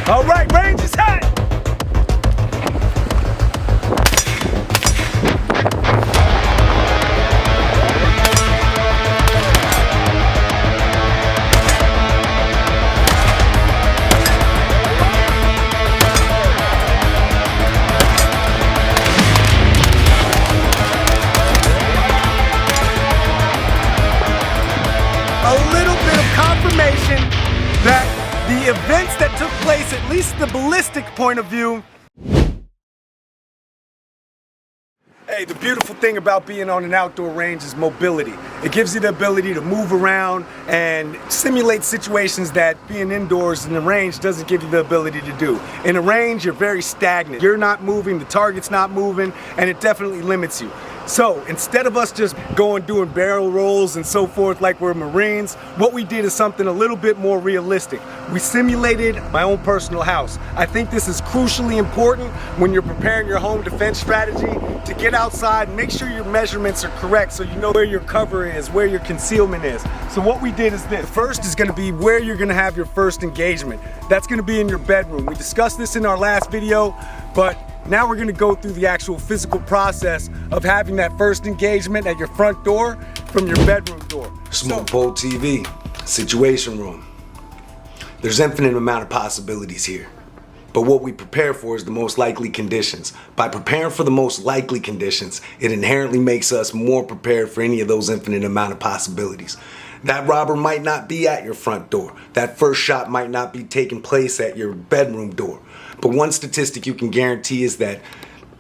All right, range is hot. A little bit of confirmation that the events that took place, at least the ballistic point of view. Hey, the beautiful thing about being on an outdoor range is mobility. It gives you the ability to move around and simulate situations that being indoors in the range doesn't give you the ability to do. In a range, you're very stagnant. You're not moving, the target's not moving, and it definitely limits you. So instead of us just doing barrel rolls and so forth like we're Marines, what we did is something a little bit more realistic. We simulated my own personal house. I think this is crucially important when you're preparing your home defense strategy to get outside and make sure your measurements are correct so you know where your cover is, where your concealment is. So what we did is this. The first is going to be where you're going to have your first engagement. That's going to be in your bedroom. We discussed this in our last video, but now we're going to go through the actual physical process of having that first engagement at your front door from your bedroom door. Smoke pole TV, situation room. There's infinite amount of possibilities here. But what we prepare for is the most likely conditions. By preparing for the most likely conditions, it inherently makes us more prepared for any of those infinite amount of possibilities. That robber might not be at your front door. That first shot might not be taking place at your bedroom door. But one statistic you can guarantee is that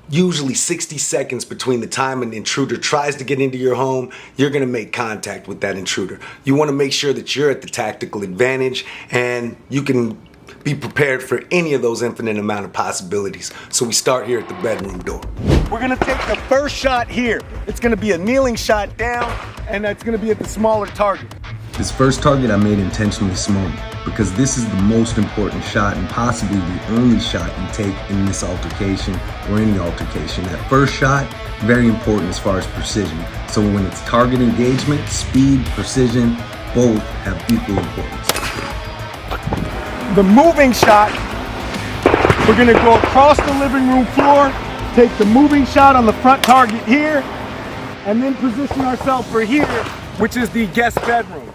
usually 60 seconds between the time an intruder tries to get into your home, you're going to make contact with that intruder. You want to make sure that you're at the tactical advantage and you can be prepared for any of those infinite amount of possibilities. So we start here at the bedroom door. We're going to take the first shot here. It's going to be a kneeling shot down, and that's going to be at the smaller target. This first target I made intentionally small because this is the most important shot and possibly the only shot you take in this altercation or any altercation. That first shot, very important as far as precision. So when it's target engagement, speed, precision, both have equal importance. The moving shot, we're going to go across the living room floor, take the moving shot on the front target here, and then position ourselves for here, which is the guest bedroom.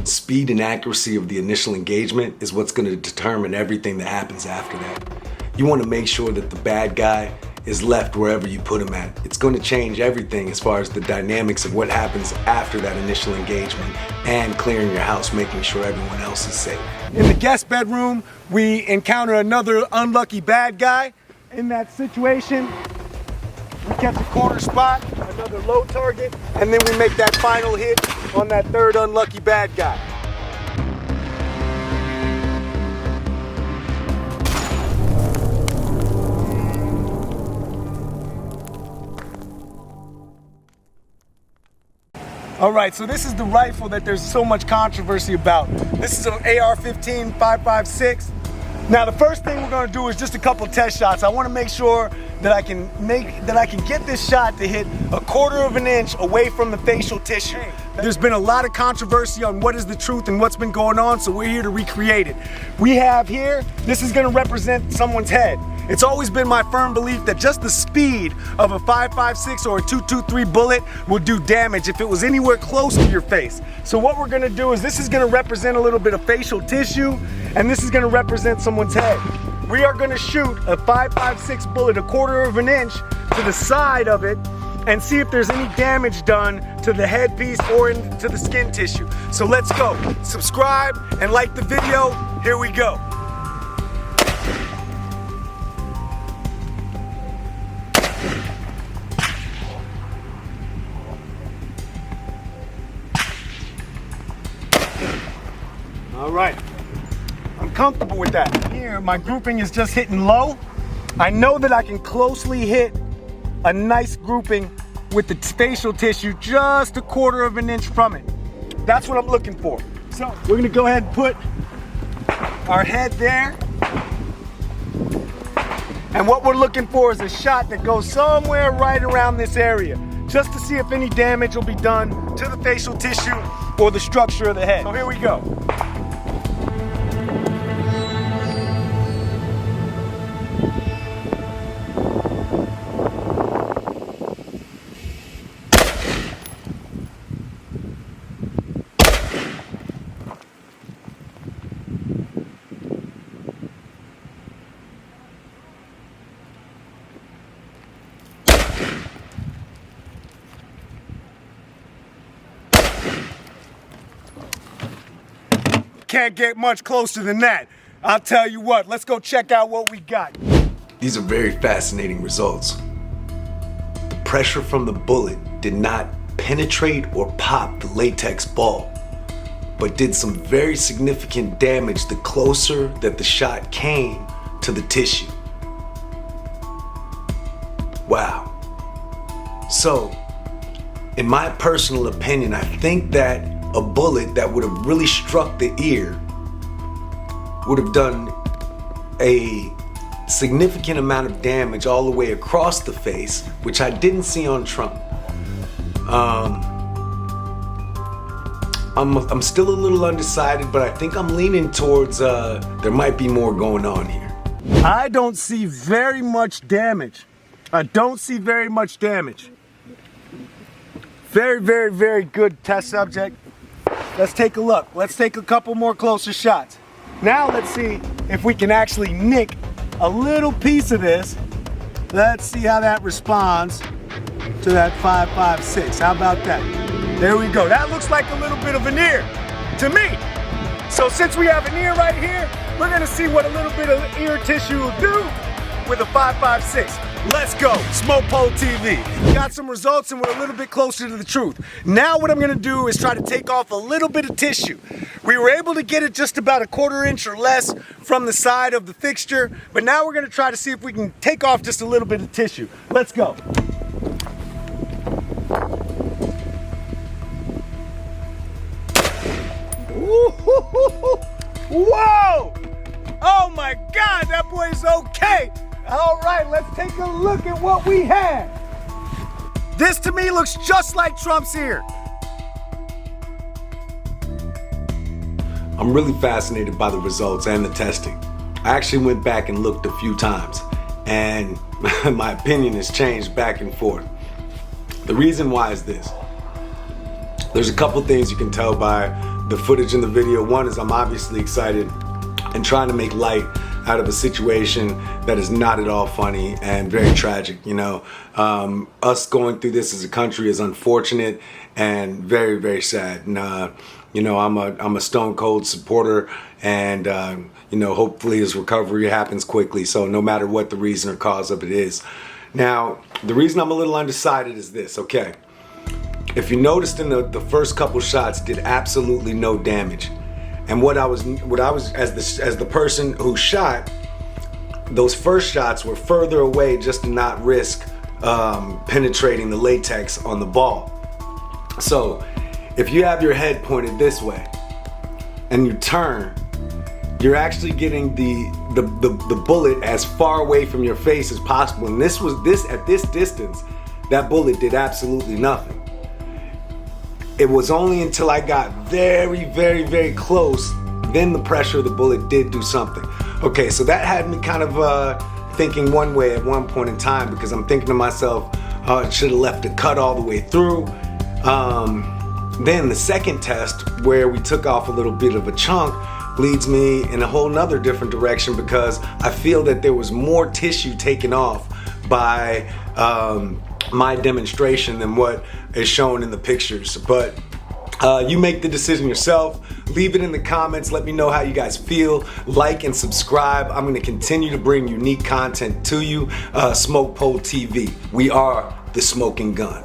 Speed and accuracy of the initial engagement is what's going to determine everything that happens after that. You want to make sure that the bad guy is left wherever you put him at. It's going to change everything as far as the dynamics of what happens after that initial engagement and clearing your house, making sure everyone else is safe. In the guest bedroom, we encounter another unlucky bad guy. In that situation, we catch a corner spot, another low target, and then we make that final hit on that third unlucky bad guy. All right, so this is the rifle that there's so much controversy about. This is an AR15 5.56. Now the first thing we're going to do is just a couple test shots. I want to make sure that I can get this shot to hit 1/4 of an inch away from the facial tissue. There's been a lot of controversy on what is the truth and what's been going on, so we're here to recreate it. We have here, this is going to represent someone's head. It's always been my firm belief that just the speed of a 5.56 or a 2.23 bullet will do damage if it was anywhere close to your face. So what we're gonna do is this is gonna represent a little bit of facial tissue, and this is gonna represent someone's head. We are gonna shoot a 5.56 bullet 1/4 of an inch to the side of it and see if there's any damage done to the headpiece or into the skin tissue. So let's go. Subscribe and like the video. Here we go. All right, I'm comfortable with that. Here, my grouping is just hitting low. I know that I can closely hit a nice grouping with the facial tissue just 1/4 of an inch from it. That's what I'm looking for. So we're gonna go ahead and put our head there. And what we're looking for is a shot that goes somewhere right around this area, just to see if any damage will be done to the facial tissue or the structure of the head. So here we go. can't get much closer than that. I'll tell you what, let's go check out what we got. These are very fascinating results. The pressure from the bullet did not penetrate or pop the latex ball, but did some very significant damage the closer that the shot came to the tissue. Wow. So, in my personal opinion, I think that a bullet that would have really struck the ear would have done a significant amount of damage all the way across the face, which I didn't see on Trump. I'm still a little undecided, but I think I'm leaning towards there might be more going on here. I don't see very much damage. I don't see very much damage. Very, very, very good test subject. Let's take a look. Let's take a couple more closer shots. Now let's see if we can actually nick a little piece of this. Let's see how that responds to that 5.56. How about that? There we go. That looks like a little bit of an ear to me. So since we have an ear right here, we're gonna see what a little bit of ear tissue will do with a 5.56. Let's go, Smoke Pole TV. We got some results and we're a little bit closer to the truth. Now what I'm gonna do is try to take off a little bit of tissue. We were able to get it just about a 1/4 inch or less from the side of the fixture, but now we're gonna try to see if we can take off just a little bit of tissue. Let's go. Whoa! Oh my God, that boy's okay. All right, let's take a look at what we have. This to me looks just like Trump's ear. I'm really fascinated by the results and the testing. I actually went back and looked a few times, and my opinion has changed back and forth. The reason why is this. There's a couple things you can tell by the footage in the video. One is I'm obviously excited and trying to make light out of a situation that is not at all funny and very tragic. You know, us going through this as a country is unfortunate and very, very sad. And you know, I'm a stone cold supporter, and you know, hopefully his recovery happens quickly. So no matter what the reason or cause of it is. Now, the reason I'm a little undecided is this. Okay, if you noticed in the first couple shots, did absolutely no damage. And what I was as the person who shot, those first shots were further away just to not risk penetrating the latex on the ball. So if you have your head pointed this way and you turn, you're actually getting the bullet as far away from your face as possible. And at this distance, that bullet did absolutely nothing. It was only until I got very, very, very close, then the pressure of the bullet did do something. Okay, so that had me kind of thinking one way at one point in time, because I'm thinking to myself, it should have left a cut all the way through. Then the second test, where we took off a little bit of a chunk, leads me in a whole nother different direction, because I feel that there was more tissue taken off by my demonstration than what is shown in the pictures. But you make the decision yourself. Leave it in the comments. Let me know how you guys feel. Like and subscribe. I'm going to continue to bring unique content to you. Smoke Pole TV. We are the smoking gun.